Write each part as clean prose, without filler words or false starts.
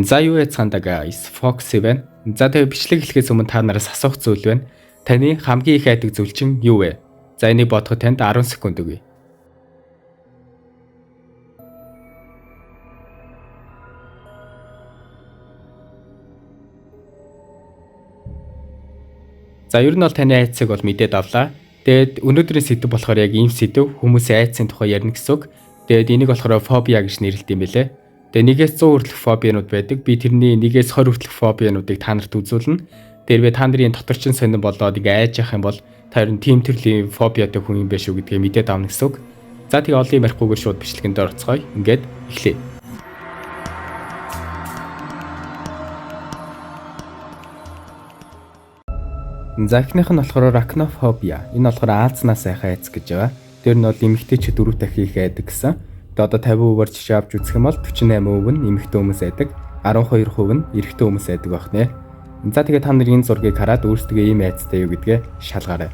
За юу яцгаандаг guys, Fox байна. За тэгээ бичлэг хэлэхээс өмнө та нараас асуух зүйл байна. Таны хамгийн их айдаг зүйл чинь юу вэ? За энийг бодоход танд 10 секунд өгье. За ер нь бол таны айцыг бол мэдээд авлаа. Тэгээд өнөөдрийн сэдв болохоор яг ийм сэдв хүмүүсийн айцын тухай ярина гэсэн үг. Тэгээд энийг болохоор фобиа гэж нэрлэдэг юм билэ. Тэгээд 1-ээс 100 хүртэлх фобианууд байдаг. Би тэрний 1-ээс 20 хүртэлх фобиануудыг та нарт үзүүлнэ. Тэрвээ та нарын доторчин сонирн болоод ингээ айж явах юм бол та ер нь тийм төрлийн фобиатай хүн юм биш үү гэдгийг мэдээд авна гэсэн үг. За тэгээ олон юм ярихгүйгээр шууд бичлэгэнд орцгоё. Ингээд эхлэе. За эхнийх нь болохоор arachnophobia. Энэ болохоор Аалзнаас сайхан айц гэж байгаа. Тэр нь бол эмэгтэйчүүд 4 дахин их айдаг гэсэн. Одоо 50%-аар жишээ авч үзэх юм бол 48% нь эмэгтэй хүмүүс айдаг, 12% нь эрэгтэй хүмүүс айдаг байх нэ. За тэгээ та нар энэ зургийг хараад өөрсдөө ийм айцтай юу гэдгээ шалгаарай.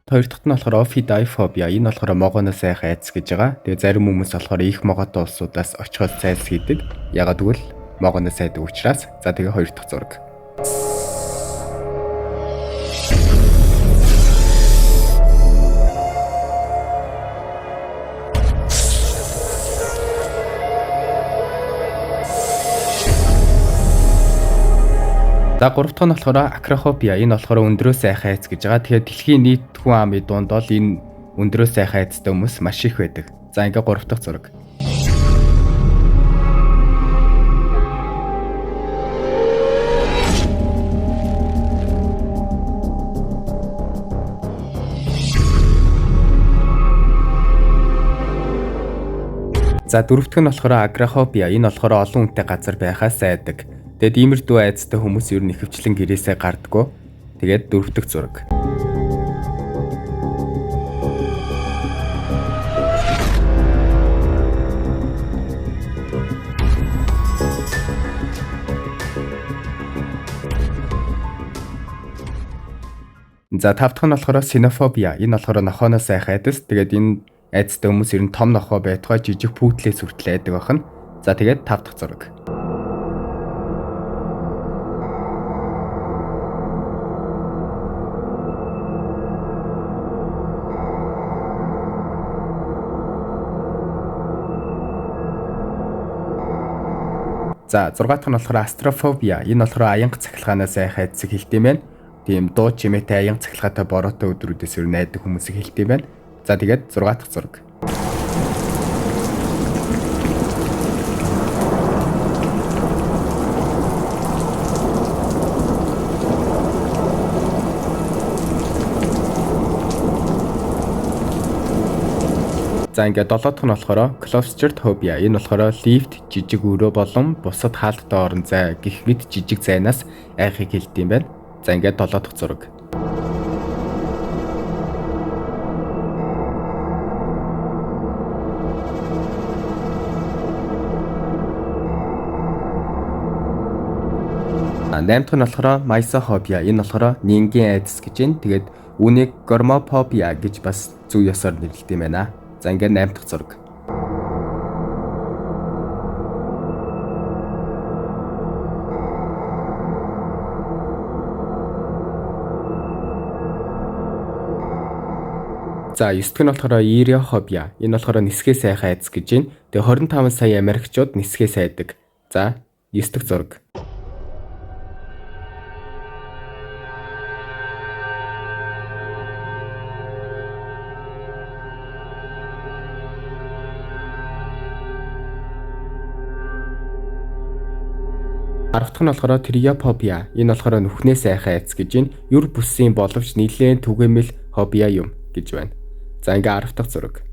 Хоёр дахь нь болохоор ophidiaphobia. Энэ болохоор могоноос сайхан айц гэж байгаа. Тэгээ зарим хүмүүс болохоор их могоотой улсуудаас очиход зайлс хийдэг. Ягаад гэвэл могоноос айдаг учраас. За тэгээ хоёр дахь зураг. За гурав дахь нь болохоор acrophobia. Энэ болохоор өндрөөс сайхан айц гэж байгаа. Тэгэхээр дэлхийн нийт хүн амын дунд бол энэ өндрөөс сайхан айцтай хүмүүс маш их байдаг. За ингээ гурав дахь зураг. За дөрөв дэх нь болохоор agoraphobia. Энэ болохоор олон хүнтэй газар байхаас айдаг. Тэгээд иймэрдүү айцтай хүмүүс ер нь ихэвчлэн гэрээсээ гардаггүй. Тэгээд дөрөв дэх зураг. За тав дахь нь болохоор xenophobia. Энэ болохоор нохооноос сайхан айдас. Тэгээд энэ айцтай хүмүүс ер нь том нохоо байтугай жижиг пүүтлээс хүртэл айдаг бахна. За тэгээд тав дахь зураг. За 6 дахь нь болохоор astrophobia. Энэ болохоор аянга цахилгаанаас сайхан айдсыг хэлт юм байна. Тийм дуу чимээтэй аянга цахилгаатай бороотой өдрүүдээс ер нь айдаг хүмүүсийг хэлт юм байна. За тэгээд 6 дахь зураг. За ингээд 7 дахь нь болохоор claustrophobia. Энэ болохоор лифт, жижиг өрөө болон бусад хаалттай орон зай гэх мэт жижиг зайнаас айхыг хэлдэг юм байна. За ингээд 7 дахь зураг. Найм дахь нь болохоор mysophobia. Энэ болохоор нингийн айдас гэж байна. Тэгээд үүнийг gormophobia гэж бас зөв ёсоор нэрлэдэг юм байна. За ингээд 8 дахь зураг. За 9 дахь нь болохоор eriophobia. Энэ болохоор нисгээс сайхан айдас гэж байна. Тэгээ 25 сая Америкчууд нисгээс айдаг. За 9 дахь зураг. Арав дахь нь болохоор trypophobia. Энэ болохоор нүхнээс сайхан айц гэж байна. Юр бүсийн боловч нэлээд түгээмэл фобиа юм гэж байна. За ингээ 10 дахь зураг.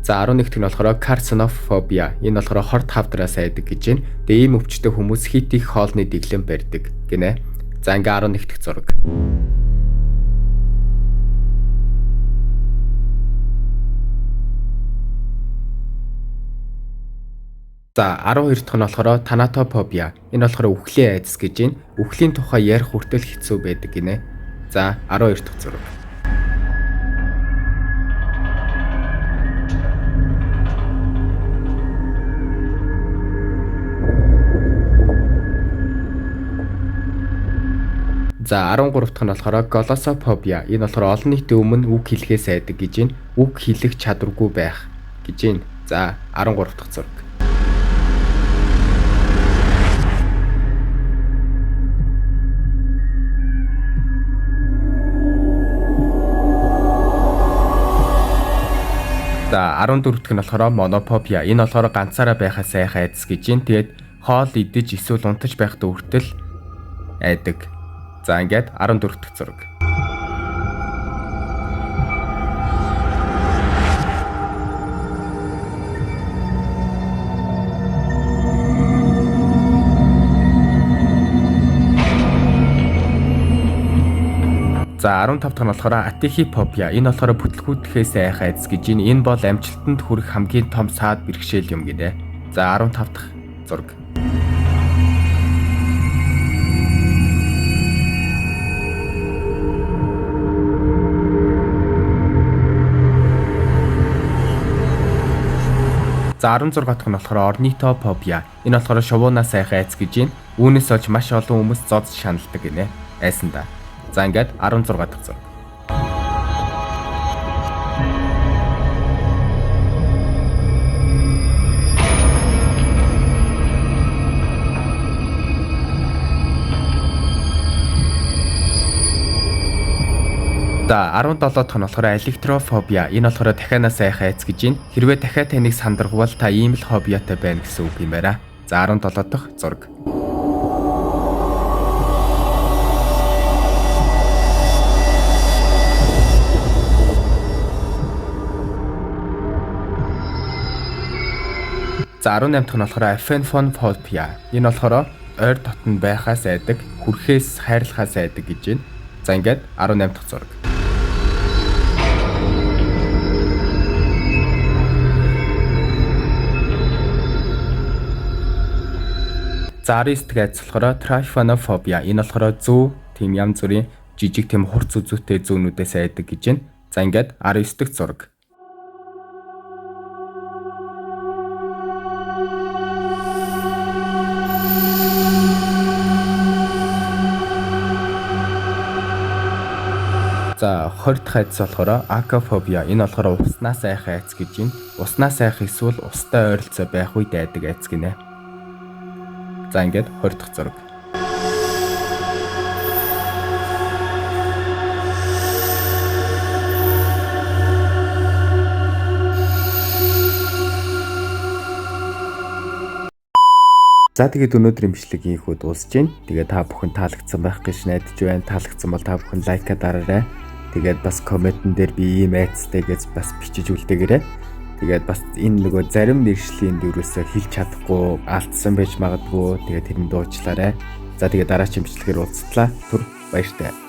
За 11 дэх нь болохоор carcinophobia. Энэ болохоор хорт хавдраас айдаг гэж байна. Тэгээ ийм өвчтөе хүмүүс хит их хоолны дэглэм барьдаг гинэ. За ингээ 11 дэх зураг. За 12 дахь нь болохоор thanatophobia. Энэ болохоор үхлийн айдас гэж байна. Үхлийн тухай ярих хүртэл хэцүү байдаг гинэ. За 12 дахь зураг. За 13 дахь нь болохоор glossophobia. Энэ болохоор олон нийтийн өмнө үг хэлхээс айдаг гэж байна. Үг хэлэх чадваргүй байх гэж байна. За 13 дахь зураг. За 14 дахь нь болохоор monophobia. Энэ болохоор ганцаараа байхаа сайхан айдас гэж байна. Тэгээд хоол идэж эсвэл унтаж байхдаа хүртэл айдаг. За ингээд 14 дахь зураг. За 15 дахь нь болохоор ateiphobia. Энэ болохоор бүтлгүүтгэхээс айх айдас гэж байна. Энэ бол амжилтанд хүрэх хамгийн том саад бэрхшээл юм гинэ. За 15 дахь зураг. За 16 дахь нь болохоор ornithophobia. Энэ болохоор шувуунаас айх айдас гэж байна. Үүнээс олж маш олон хүмүүс зодж шаналдаг гинэ. Айсандаа. За ингээд 16 дахь зураг. За 17 дахь нь болохоор electrophobia. Энэ болохоор дахианаас айх айц гэж байна. Хэрвээ дахиад таныг сандаргавал та ийм л фобиатай байна гэсэн үг юм байна. За 17 дахь зураг. За 18 дахь нь болохоор aphantophobia. Энэ болохоор ойр дотн байхаас айдаг, хүрхээс хайрлахаас айдаг гэж байна. За ингээд 18 дахь зураг. За 19 дахь айц болохоор trypanophobia. Энэ болохоор зүү тийм янз бүрийн жижиг тийм хурц үзүүтэй зүүнүүдээс айдаг гэж байна. За ингээд 19 дахь зураг. За 20 дахь айц болохоор acrophobia. Энэ болохоор уснаас айх айц гэж байна. Уснаас айх эсвэл устай ойролцоо байх үед айдаг айц гинэ. За ингээд 20 дахь зураг. За тэгээд өнөөдрийн бичлэг ийхүү дуусж байна. Тэгээд та бүхэн таалагдсан байх гэж найдаж байна. Таалагдсан бол та бүхэн лайка дараарай. Тэгээд бас комментэн дээр би ийм айцтай гэж бас бичиж үлдээгээрэй. Тэгээд бас энэ нөгөө зарим нэршлийн дөрөөсөө хэлж чадахгүй алдсан байж магадгүй. Тэгээд тэрний дуучлаарай. За тэгээд дараагийн бичлэгээр уулзтлаа. Түр баяртай.